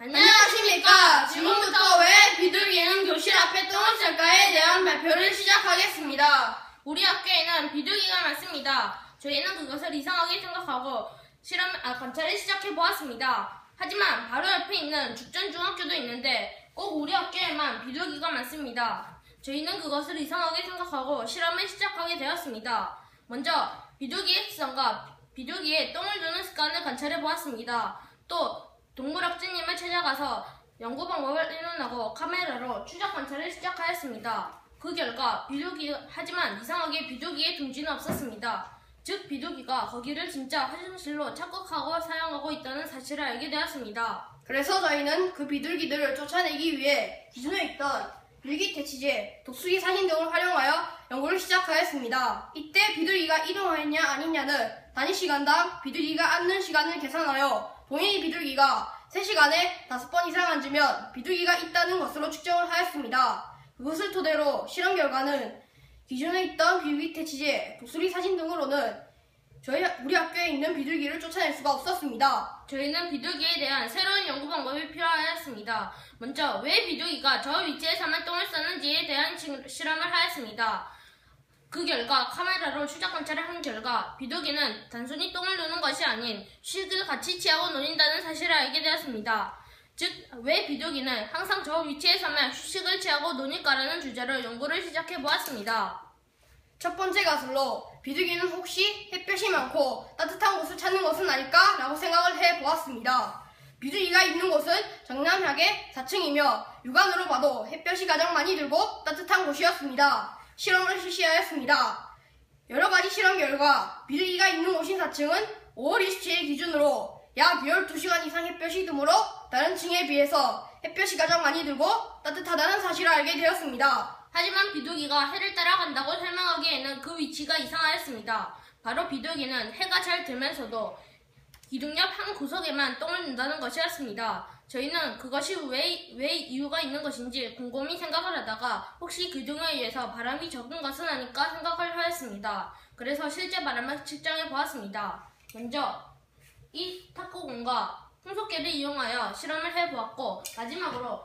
안녕하십니까. 지금부터 왜 비둘기는 교실 앞에 똥을 쌀까에 대한 발표를 시작하겠습니다. 우리 학교에는 비둘기가 많습니다. 저희는 그것을 이상하게 생각하고 관찰을 시작해 보았습니다. 하지만 바로 옆에 있는 죽전중학교도 있는데 꼭 우리 학교에만 비둘기가 많습니다. 저희는 그것을 이상하게 생각하고 실험을 시작하게 되었습니다. 먼저 비둘기의 습성과 비둘기의 똥을 누는 습관을 관찰해 보았습니다. 또 동물학자님을 찾아가서 연구 방법을 의논하고 카메라로 추적 관찰을 시작하였습니다. 그 결과 하지만 이상하게 비둘기의 둥지는 없었습니다. 즉 비둘기가 거기를 진짜 화장실로 착각하고 사용하고 있다는 사실을 알게 되었습니다. 그래서 저희는 그 비둘기들을 쫓아내기 위해 기존에 있던 일기퇴치제, 독수리 사진 등을 활용하여 연구를 시작하였습니다. 이때 비둘기가 이동하였냐 아니냐는 단위 시간당 비둘기가 앉는 시간을 계산하여 동일 비둘기가 3시간에 5번 이상 앉으면 비둘기가 있다는 것으로 측정을 하였습니다. 그것을 토대로 실험 결과는 기존에 있던 일기퇴치제, 독수리 사진 등으로는 우리 학교에 있는 비둘기를 쫓아낼 수가 없었습니다. 저희는 비둘기에 대한 새로운 연구 방법이 필요하였습니다. 먼저 왜 비둘기가 저 위치에서만 똥을 싸는지에 대한 실험을 하였습니다. 그 결과 카메라로 추적 관찰을 한 결과 비둘기는 단순히 똥을 누는 것이 아닌 휴식을 같이 취하고 노는다는 사실을 알게 되었습니다. 즉, 왜 비둘기는 항상 저 위치에서만 휴식을 취하고 노니까라는 주제로 연구를 시작해 보았습니다. 첫 번째 가설로 비둘기는 혹시 햇볕이 많고 따뜻한 곳을 찾는 것은 아닐까? 라고 생각을 해보았습니다. 비둘기가 있는 곳은 정남향의 4층이며 육안으로 봐도 햇볕이 가장 많이 들고 따뜻한 곳이었습니다. 실험을 실시하였습니다. 여러가지 실험 결과 비둘기가 있는 곳인 4층은 5월 27일 기준으로 약 12시간 이상 햇볕이 드므로 다른 층에 비해서 햇볕이 가장 많이 들고 따뜻하다는 사실을 알게 되었습니다. 하지만 비둘기가 해를 따라간다고 설명하기에는 그 위치가 이상하였습니다. 바로 비둘기는 해가 잘 들면서도 기둥 옆 한 구석에만 똥을 눈다는 것이었습니다. 저희는 그것이 왜 이유가 있는 것인지 곰곰이 생각을 하다가 혹시 기둥에 의해서 바람이 적은 것은 아닐까 생각을 하였습니다. 그래서 실제 바람을 측정해 보았습니다. 먼저 이 탁구공과 풍속개를 이용하여 실험을 해보았고 마지막으로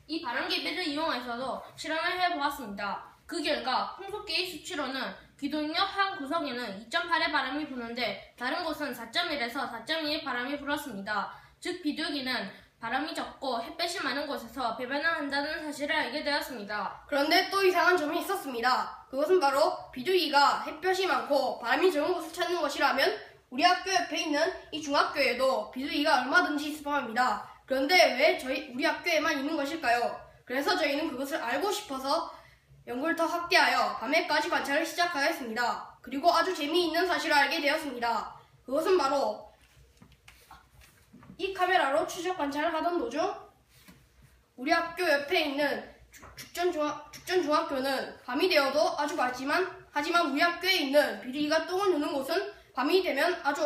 이 바람개비를 이용해서도 실험을 해보았습니다. 그 결과 풍속개의 수치로는 기둥 옆 한 구석에는 2.8의 바람이 부는데 다른 곳은 4.1에서 4.2의 바람이 불었습니다. 즉 비둘기는 바람이 적고 햇볕이 많은 곳에서 배변을 한다는 사실을 알게 되었습니다. 그런데 또 이상한 점이 있었습니다. 그것은 바로 비둘기가 햇볕이 많고 바람이 적은 곳을 찾는 것이라면 우리 학교 옆에 있는 이 중학교에도 비둘기가 얼마든지 있을 법합니다. 그런데 왜 우리 학교에만 있는 것일까요? 그래서 저희는 그것을 알고 싶어서 연구를 더 확대하여 밤에까지 관찰을 시작하였습니다. 그리고 아주 재미있는 사실을 알게 되었습니다. 그것은 바로 이 카메라로 추적 관찰을 하던 도중 우리 학교 옆에 있는 죽전중학교는 밤이 되어도 아주 밝지만 하지만 우리 학교에 있는 비둘기가 똥을 누는 곳은 밤이 되면 아주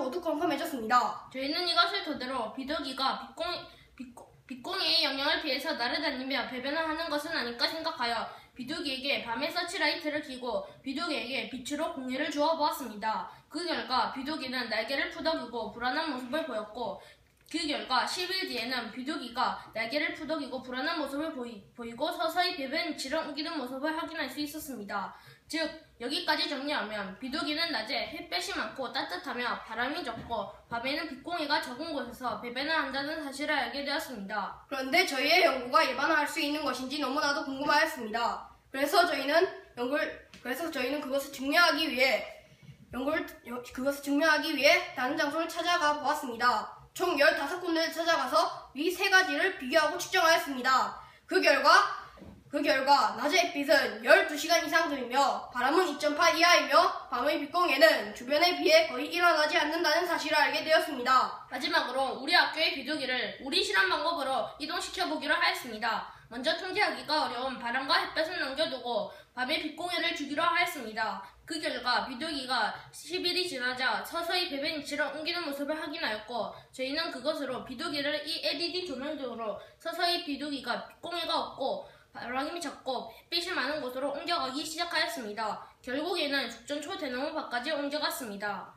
어두컴컴해졌습니다. 저희는 이것을 토대로 비둘기가 빛공해의 영향을 피해서 날아다니며 배변을 하는 것은 아닐까 생각하여 비둘기에게 밤에 서치라이트를 켜고 비둘기에게 빛으로 공해를 주어 보았습니다. 그 결과 비둘기는 날개를 푸덕이고 불안한 모습을 보였고 그 결과 10일 뒤에는 비둘기가 날개를 푸덕이고 불안한 모습을 보이고 서서히 배변 위치를 옮기는 모습을 확인할 수 있었습니다. 즉 여기까지 정리하면 비둘기는 낮에 햇볕이 많고 따뜻하며 바람이 적고 밤에는 빛공해가 적은 곳에서 배변을 한다는 사실을 알게 되었습니다. 그런데 저희의 연구가 예반할 수 있는 것인지 너무나도 궁금하였습니다. 그래서 저희는 그것을 증명하기 위해 다른 장소를 찾아가 보았습니다. 총 15군데를 찾아가서 위 3가지를 비교하고 측정하였습니다. 그 결과 낮의 햇빛은 12시간 이상 들며 바람은 2.8 이하이며 밤의 빛공해는 주변에 비해 거의 일어나지 않는다는 사실을 알게 되었습니다. 마지막으로 우리 학교의 비둘기를 우리 실험 방법으로 이동시켜보기로 하였습니다. 먼저 통제하기가 어려운 바람과 햇볕을 남겨두고 밤에 빛공해를 주기로 하였습니다. 그 결과 비둘기가 10일이 지나자 서서히 배변 위치를 옮기는 모습을 확인하였고 저희는 그것으로 비둘기를 이 LED 조명 등으로 서서히 비둘기가 빛공해가 없고 바람이 적고 햇빛이 많은 곳으로 옮겨가기 시작하였습니다. 결국에는 죽전 초대나무 밖까지 옮겨갔습니다.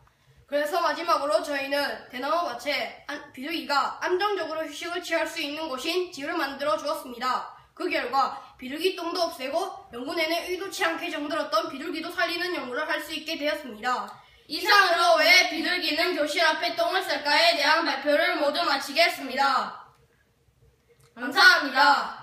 그래서 마지막으로 저희는 대나무 밭에 비둘기가 안정적으로 휴식을 취할 수 있는 곳인 집을 만들어 주었습니다. 그 결과 비둘기 똥도 없애고 연구내내 의도치 않게 정들었던 비둘기도 살리는 연구를 할 수 있게 되었습니다. 이상으로 왜 비둘기는 교실 앞에 똥을 쌀까에 대한 발표를 모두 마치겠습니다. 감사합니다.